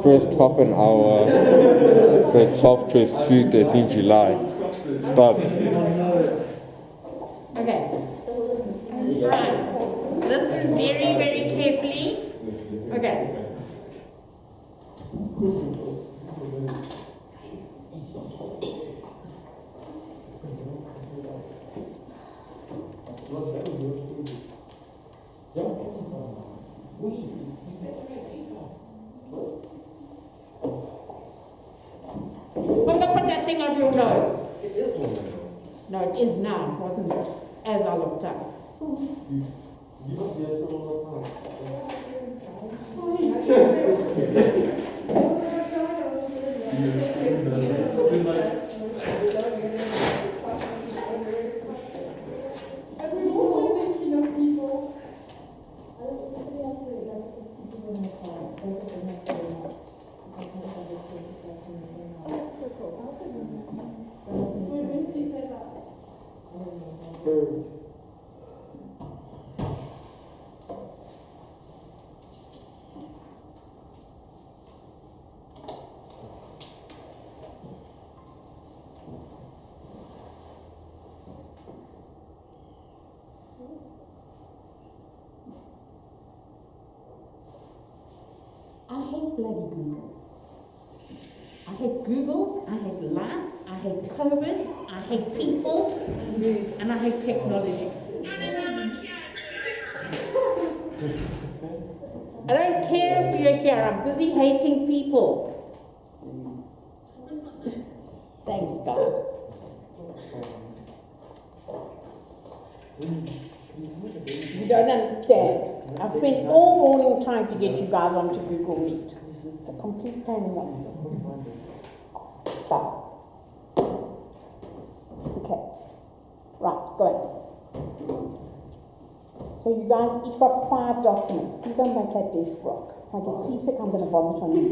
First half an hour, the 12th to 13 July. Start. Okay. Right. Listen very, very carefully. Okay. I'm going to put that thing on your nose. No, it is now, wasn't it? As I looked up. I hate bloody Google. I hate Google, I hate life, I hate COVID, I hate people, and I hate technology. I don't care if you're here, I'm busy hating people. Thanks, guys. You don't understand. I've spent all morning trying to get you guys onto Google Meet. It's a complete pain in the neck. Okay. Right, go ahead. So you guys each got 5 documents. Please don't make that desk rock. If I get seasick, I'm going to vomit on you.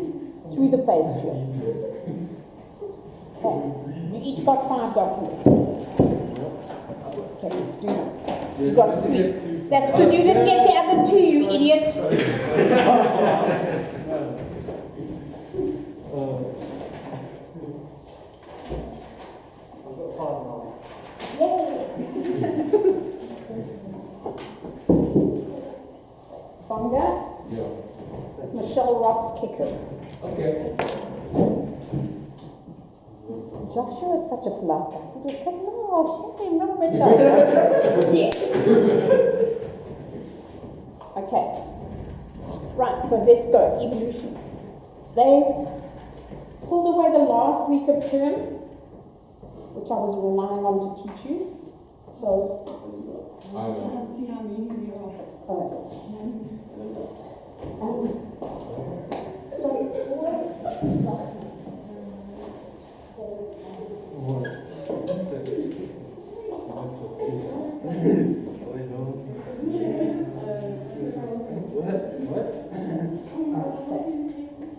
Through the face shield. Okay. You each got 5 documents. Okay, do that. You got 3. That's because you didn't get the other 2, you idiot. Bonga? Yeah. Michelle Rock's kicker. Okay. Joshua is such a polite guy. He just goes, no, shame, not Michelle. Yeah. Okay. Right, so let's go. Evolution. They pulled away the last week of term, which I was relying on to teach you. So, See how many we are.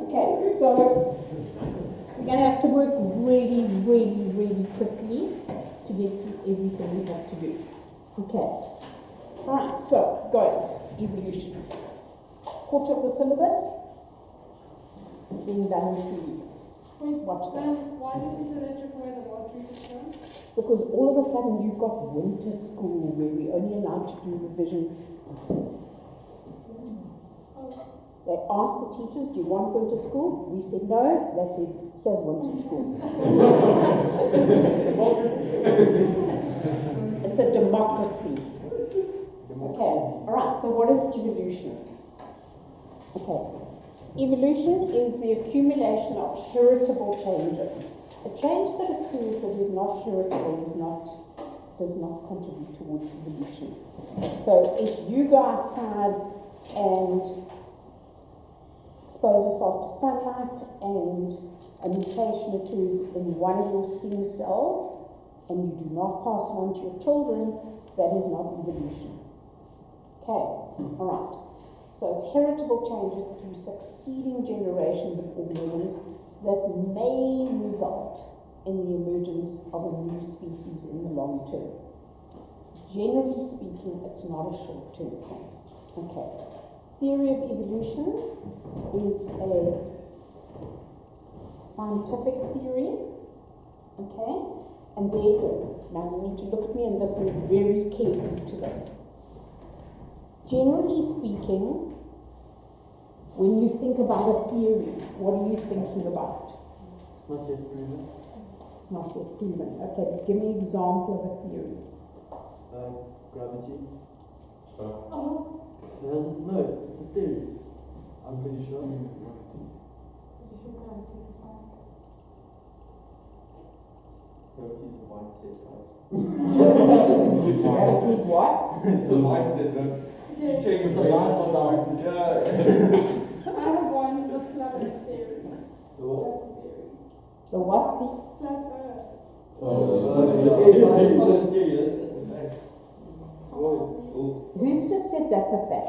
Okay, so we're going to have to work really, really, really quickly to get through everything we have to do. Okay. Alright, so go. Evolution. Quarter of the syllabus. Being done in 2 weeks. Watch this. Why did you say that took away the last week of term? Because all of a sudden you've got winter school where we're only allowed to do revision. They asked the teachers, do you want winter school? We said no. They said, here's winter school. It's a democracy. Okay, alright, so what is evolution? Okay, evolution is the accumulation of heritable changes. A change that occurs that is not heritable does not contribute towards evolution. So if you go outside and expose yourself to sunlight and a mutation occurs in one of your skin cells and you do not pass it on to your children, that is not evolution. Okay, alright. So it's heritable changes through succeeding generations of organisms that may result in the emergence of a new species in the long term. Generally speaking, it's not a short-term thing. Okay. theory of evolution is a scientific theory, okay? And therefore, now you need to look at me and listen very carefully to this. Generally speaking, when you think about a theory, what are you thinking about? It's not yet proven. It's not yet proven. Okay, give me an example of a theory. Gravity. Oh, No, it's a theory. I'm pretty sure. Gravity is a mindset, guys. Gravity is what? It's a mindset, man. You change your brain. Yeah. I have one, the flat earth theory. The what? The what? The Flat earth. It's not a theory, that's a fact. Who's just said that's a fact?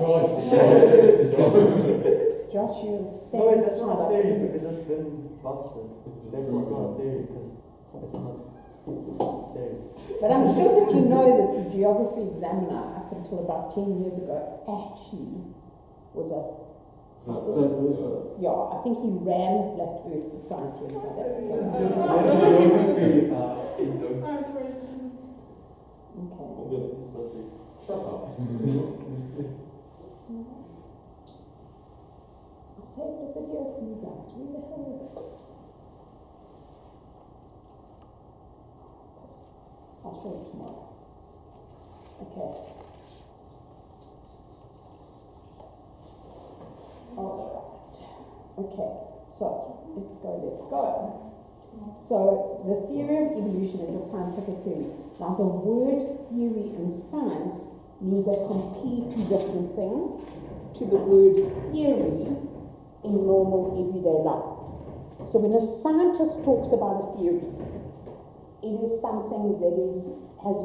Josh, you're saying No, it's that's not a not theory because it's been busted. Therefore, it's not a theory because it's not a theory. But I'm sure that you know that the geography examiner, up until about 10 years ago, actually was a... Yeah, I think he ran the Flat Earth Society in South Africa. I have questions. Okay. I saved a video for you guys. Where the hell is it? I'll show it tomorrow. Okay. Alright. Okay, so let's go. So the theory of evolution is a scientific theory. Now the word theory in science means a completely different thing to the word theory in normal everyday life. So when a scientist talks about a theory, it is something that has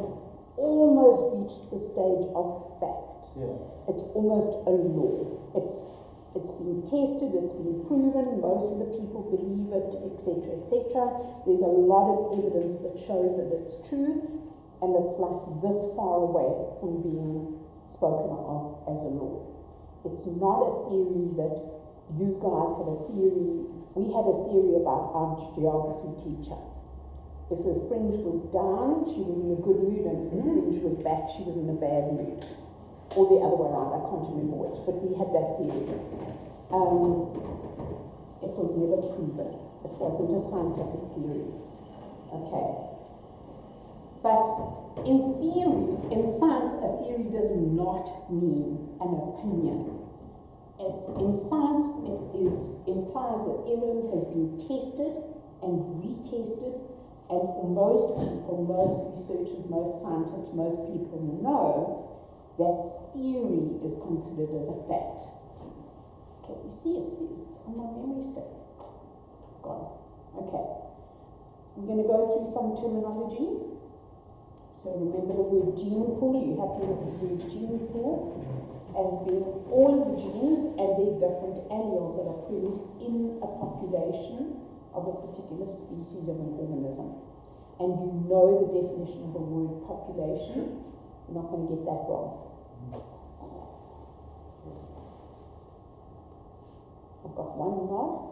almost reached the stage of fact. Yeah. It's almost a law. It's been tested, it's been proven, most of the people believe it, etc., etc. There's a lot of evidence that shows that it's true, and it's like this far away from being spoken of as a law. It's not a theory that you guys have a theory. We had a theory about our geography teacher. If her fringe was down, she was in a good mood, and if her fringe was back, she was in a bad mood. Or the other way around, I can't remember which, but we had that theory. It was never proven. It wasn't a scientific theory. Okay. But in theory, in science, a theory does not mean an opinion. In science, it implies that evidence has been tested and retested, and for most people, most researchers, most scientists, most people know that theory is considered as a fact. Okay, you see it says it's on my memory stick. Gone. Okay. We're going to go through some terminology. So remember the word gene pool. You happy with the word gene pool? As being all of the genes and their different alleles that are present in a population of a particular species of an organism. And you know the definition of the word population. You're not going to get that wrong. I've got one nod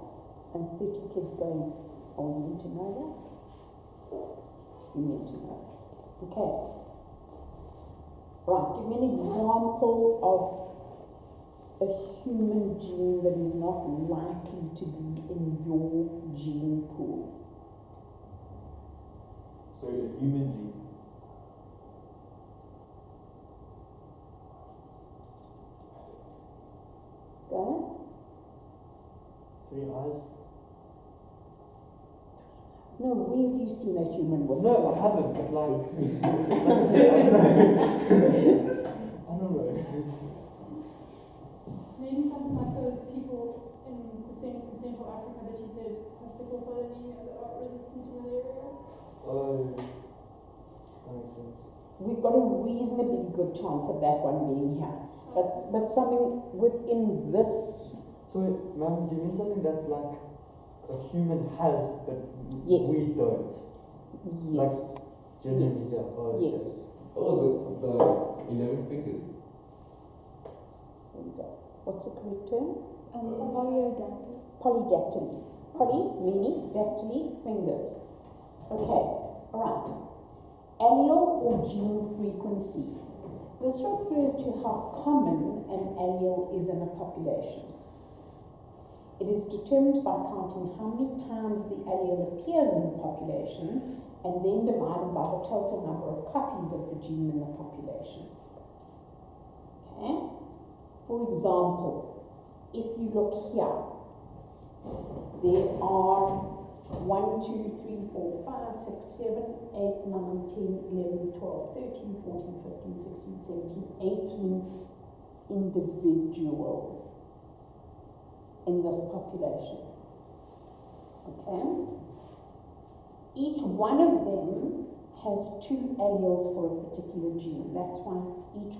and 30 kids going, oh, you need to know that? You need to know. Okay. Right, give me an example of a human gene that is not likely to be in your gene pool. So a human gene. Go. 3 eyes. No, where have you seen a human with? No, I haven't, but like, I don't know. Maybe something like those people in Central Africa that you said have sickle cell anemia that are resistant to malaria. Oh, that makes sense. We've got a reasonably good chance of that one being here. But something within this. So, ma'am, do you mean something that like a human has, but Yes. we don't? Yes. Genuinely, Yes. yeah. Oh, Yes. Oh, the 11 fingers. There you go. what's the correct term? Polyodactyl. Polydactyly. Poly, many, dactyly, fingers. Okay, alright. Allele or gene frequency. This refers to how common an allele is in a population. It is determined by counting how many times the allele appears in the population and then divided by the total number of copies of the gene in the population. Okay? For example, if you look here, there are 1, 2, 3, 4, 5, 6, 7, 8, 9, 10, 11, 12, 13, 14, 15, 16, 17, 18 individuals in this population. Okay? Each one of them has 2 alleles for a particular gene. That's why each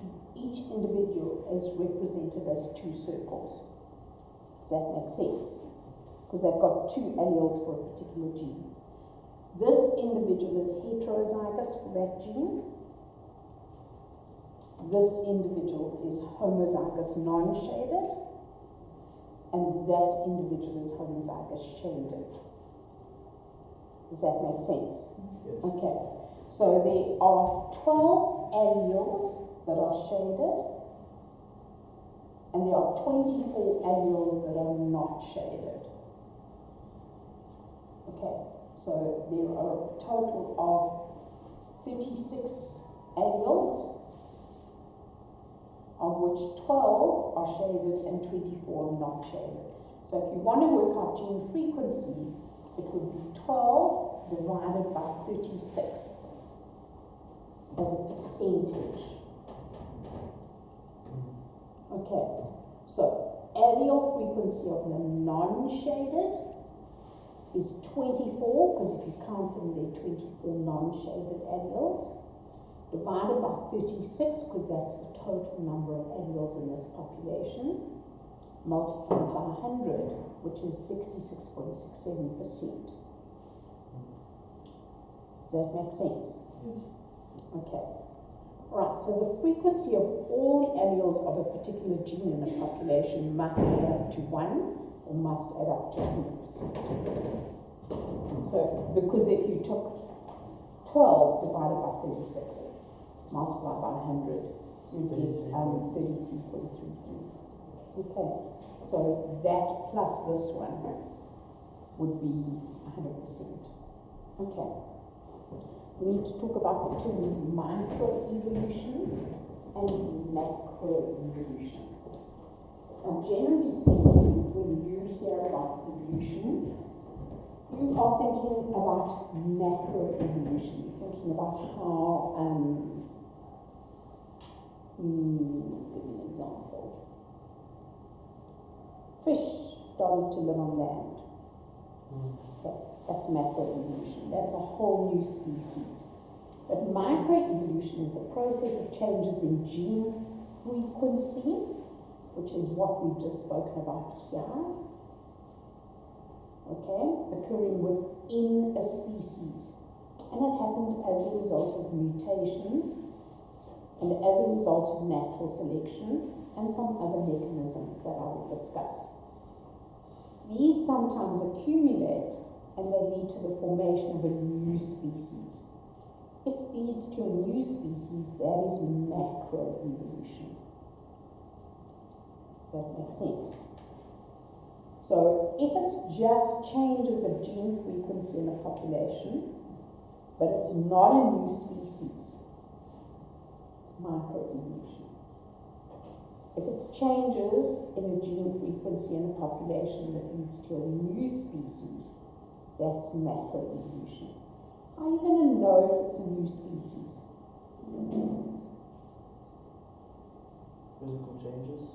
individual is represented as 2 circles. Does that make sense? Because they've got 2 alleles for a particular gene. This individual is heterozygous for that gene. This individual is homozygous non-shaded. And that individual is homozygous shaded. Does that make sense? Yes. Okay. So there are 12 alleles that are shaded, and there are 24 alleles that are not shaded. Okay, so there are a total of 36 alleles, of which 12 are shaded and 24 are not shaded. So if you want to work out gene frequency, it would be 12 divided by 36 as a percentage. Okay, so allele frequency of the non-shaded is 24, because if you count them, there are 24 non-shaded alleles, divided by 36, because that's the total number of alleles in this population, multiplied by 100, which is 66.67%. Does that make sense? Okay. Right, so the frequency of all the alleles of a particular gene in a population must add up to 1 or must add up to 100%. So, because if you took 12 divided by 36, multiplied by 100, you get 33.33. Okay, so that plus this one would be 100%. Okay. We need to talk about the terms microevolution and macroevolution. Now, generally speaking, when you hear about evolution, you are thinking about macroevolution. You're thinking about how, give me an example. Fish started to live on land. Okay. That's macroevolution. That's a whole new species. But microevolution is the process of changes in gene frequency, which is what we've just spoken about here, okay, occurring within a species. And it happens as a result of mutations and as a result of natural selection and some other mechanisms that I will discuss. These sometimes accumulate and they lead to the formation of a new species. If it leads to a new species, that is macroevolution. Does that make sense? So, if it's just changes of gene frequency in a population, but it's not a new species, microevolution. If it's changes in a gene frequency in a population that leads to a new species, that's macroevolution. How are you going to know if it's a new species? Physical changes?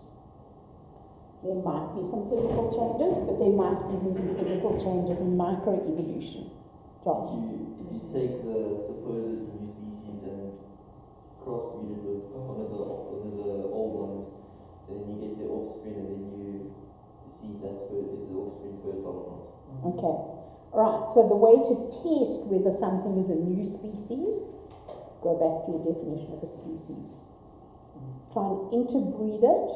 There might be some physical changes, but there might even be physical changes in microevolution. Josh? If you take the supposed new species and crossbreed it with one of the old ones, then you get the offspring, and then you see if the offspring's fertile or not. Okay. Right, so the way to test whether something is a new species, go back to your definition of a species. Try and interbreed it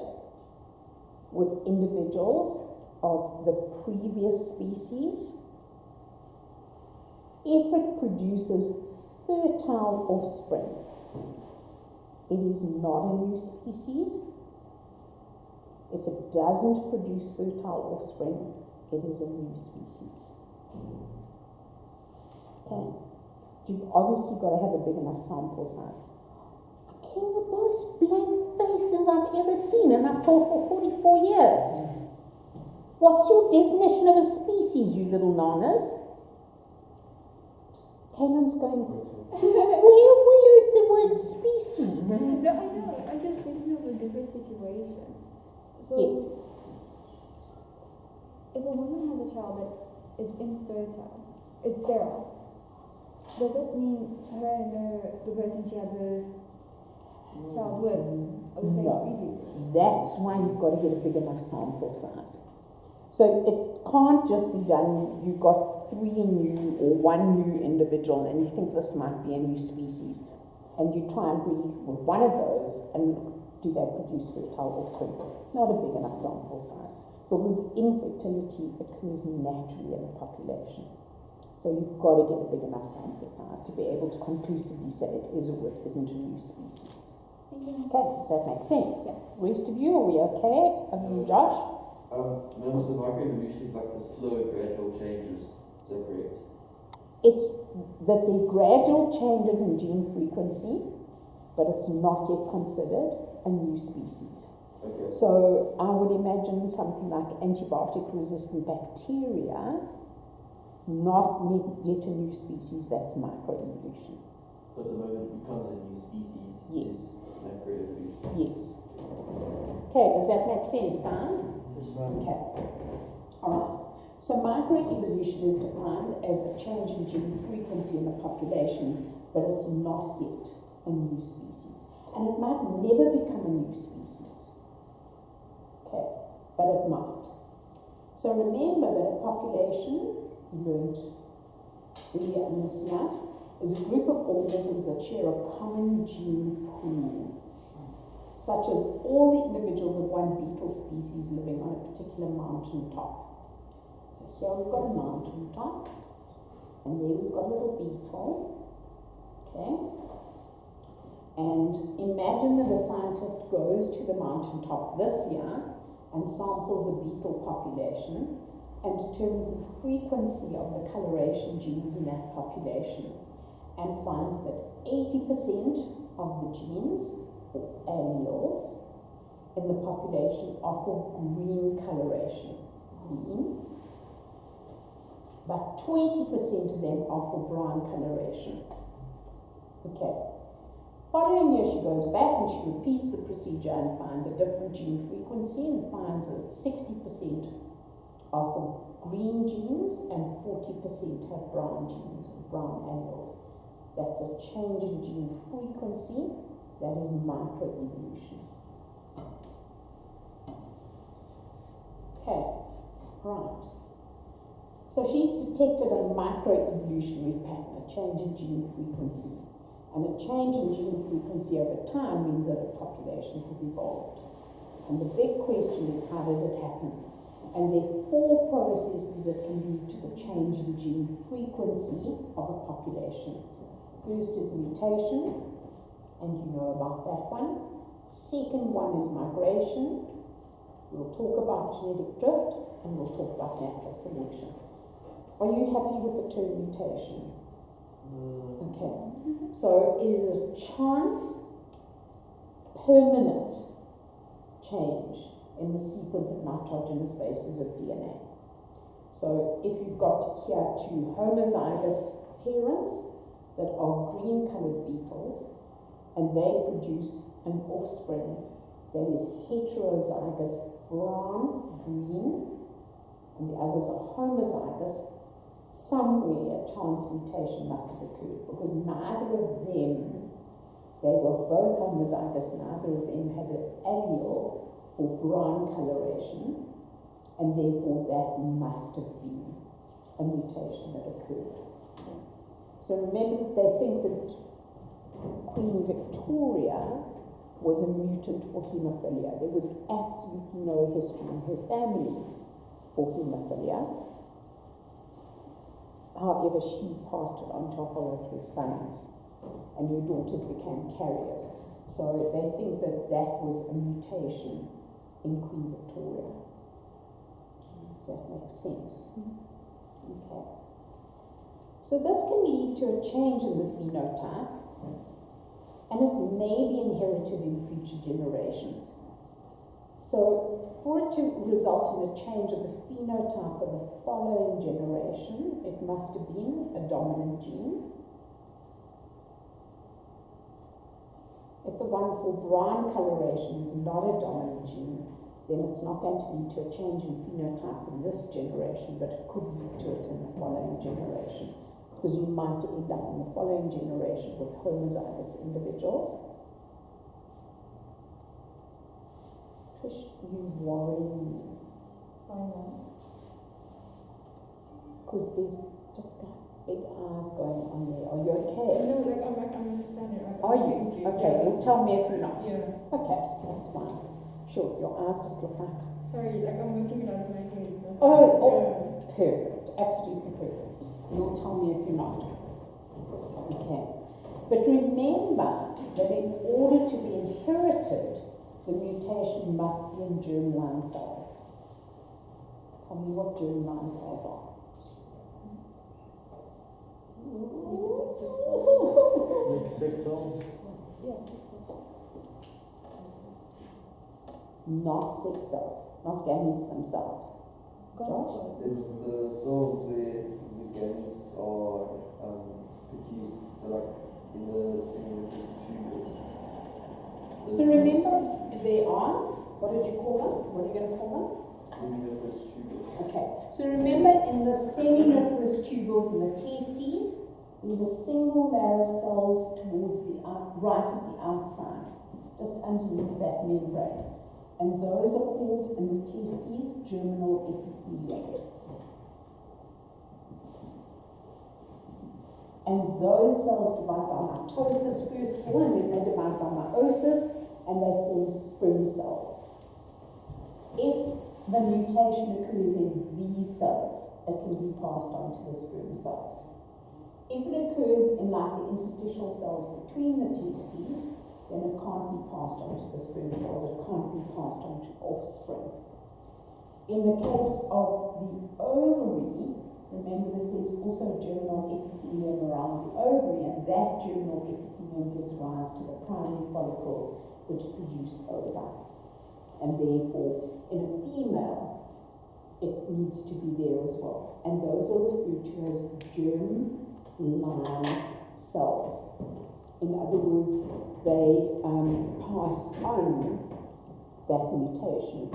with individuals of the previous species if it produces fertile offspring. It is not a new species. If it doesn't produce fertile offspring, it is a new species. Okay. You've obviously got to have a big enough sample size. I'm getting the most blank faces I've ever seen, and I've taught for 44 years. What's your definition of a species, you little nanas? Kaylin's going, where we learned the word species? No, I know. I'm just thinking of a different situation. So, Yes. if a woman has a child that is infertile, is sterile, does it mean her and the person she had the child with are the same No. species? That's why you've got to get a big enough sample size. So it can't just be done, you've got 3 new or 1 new individual and you think this might be a new species, and you try and breed with one of those and do they produce fertile offspring? Not a big enough sample size, because infertility occurs naturally in the population. So you've got to get a big enough sample size to be able to conclusively say it is or it isn't a new species. Okay, does that make sense? Yeah. Rest of you, are we okay? Other than Josh? No, so microevolution is like the slow, gradual changes. Is that correct? It's that the gradual changes in gene frequency, but it's not yet considered a new species. Okay. So I would imagine something like antibiotic-resistant bacteria, not yet a new species, that's microevolution. But the moment it becomes a new species, Yes. macroevolution. Yes. Okay, does that make sense, guys? Okay. Alright. So microevolution is defined as a change in gene frequency in the population, but it's not yet a new species. And it might never become a new species. Okay, but it might. So remember that a population, we learned earlier in this year, is a group of organisms that share a common gene pool, such as all the individuals of one beetle species living on a particular mountain top. So here we've got a mountain top, and there we've got a little beetle. Okay? And imagine that a scientist goes to the mountain top this year and samples a beetle population and determines the frequency of the coloration genes in that population, and finds that 80% of the genes or alleles in the population are for green coloration, green, but 20% of them are for brown coloration. Okay. Following year, she goes back and she repeats the procedure and finds a different gene frequency and finds that 60% are for green genes and 40% have brown genes, brown alleles. That's a change in gene frequency. That is microevolution. Okay, right. So she's detected a microevolutionary pattern, a change in gene frequency. And a change in gene frequency over time means that a population has evolved. And the big question is, how did it happen? And there are 4 processes that can lead to the change in gene frequency of a population. First is mutation, and you know about that one. Second one is migration. We'll talk about genetic drift, and we'll talk about natural selection. Are you happy with the term mutation? Okay. So it is a chance, permanent change in the sequence of nitrogenous bases of DNA. So if you've got here 2 homozygous parents that are green-colored beetles, and they produce an offspring that is heterozygous brown, green, and the others are homozygous, somewhere a chance mutation must have occurred, because neither of them, they were both homozygous, neither of them had an allele for brown coloration, and therefore that must have been a mutation that occurred. So remember that they think that Queen Victoria was a mutant for haemophilia. There was absolutely no history in her family for haemophilia. However, she passed it on to her of her sons, and her daughters became carriers. So they think that that was a mutation in Queen Victoria. Does that make sense? Okay. So this can lead to a change in the phenotype, and it may be inherited in future generations. So for it to result in a change of the phenotype of the following generation, it must have been a dominant gene. If the one for brown coloration is not a dominant gene, then it's not going to lead to a change in phenotype in this generation, but it could lead to it in the following generation, because you might end up in the following generation with homozygous individuals. Trish, you worry me. I know. Because there's just big eyes going on there. Are you okay? No, I'm understanding. Are you? Okay, well tell me if you're not. Yeah. Okay, that's fine. Sure, your eyes just look like... Sorry, I'm working it out in my head. Oh, perfect. Absolutely perfect. You'll tell me if you're not. Okay. But remember that in order to be inherited, the mutation must be in germline cells. Tell me what germline cells are. Like 6 cells. Yeah, Not sex cells, not gametes themselves. Josh? It's the cells where the gametes are produced, so like in the seminiferous tubules. So remember, they are, what did you call them? What are you going to call them? Seminiferous tubules. Okay, so remember in the seminiferous tubules in the testes, there's a single layer of cells towards the right at the outside, just underneath that membrane. And those are called in the testes germinal epithelium. And those cells divide by mitosis first of all, and then they divide by meiosis, and they form sperm cells. If the mutation occurs in these cells, it can be passed on to the sperm cells. If it occurs in like the interstitial cells between the testes, then it can't be passed on to the sperm cells, it can't be passed on to offspring. In the case of the ovary, remember that there's also germinal epithelium around the ovary, and that germinal epithelium gives rise to the primary follicles which produce ova. And therefore, in a female, it needs to be there as well. And those are referred to as germ-line cells. In other words, they pass on that mutation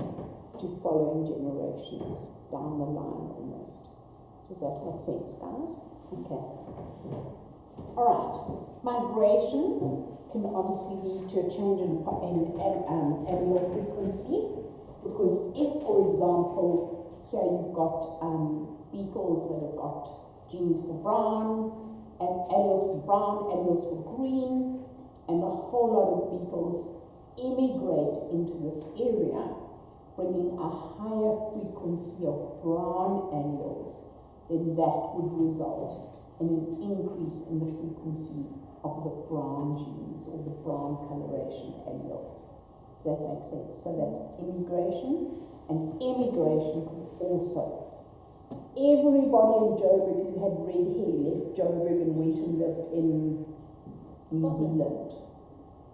to following generations down the line almost. Does that make sense, guys? Okay. Alright. Migration can obviously lead to a change in allele frequency, because if, for example, here you've got beetles that have got genes for brown, and alleles for brown, alleles for green, and a whole lot of beetles immigrate into this area, bringing a higher frequency of brown alleles, then that would result in an increase in the frequency of the brown genes or the brown coloration alleles. Does that make sense? So that's immigration, and immigration could also. Everybody in Joburg who had red hair left Joburg and went and lived in New Zealand.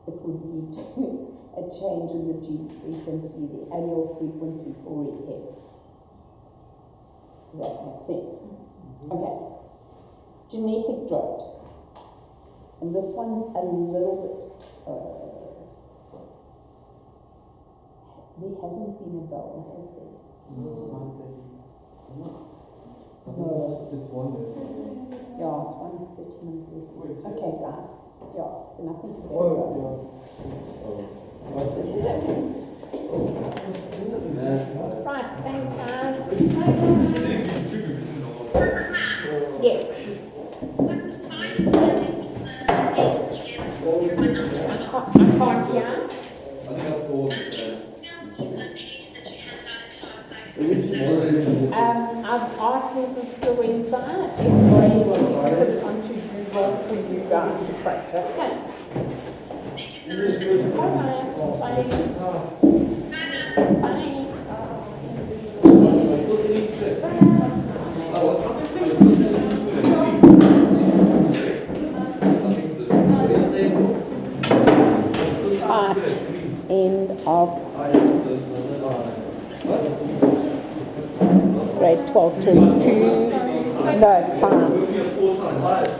It would lead to a change in the gene frequency, the allele frequency for red hair. Does that make sense? Okay. Genetic drift. And this one's a little bit, there hasn't been a bell, has there? No. It's one day. Yeah, it's 1:30 minutes. Okay, guys. Yeah, then I think we Oh, better go. Right, thanks, guys. Yes. I can't hear. I've asked Mrs. Florenza if Ray was to put it onto Google for you guys to quote, okay? Alright, bye. Bye. End of grade 12 choice 2. No, it's fine.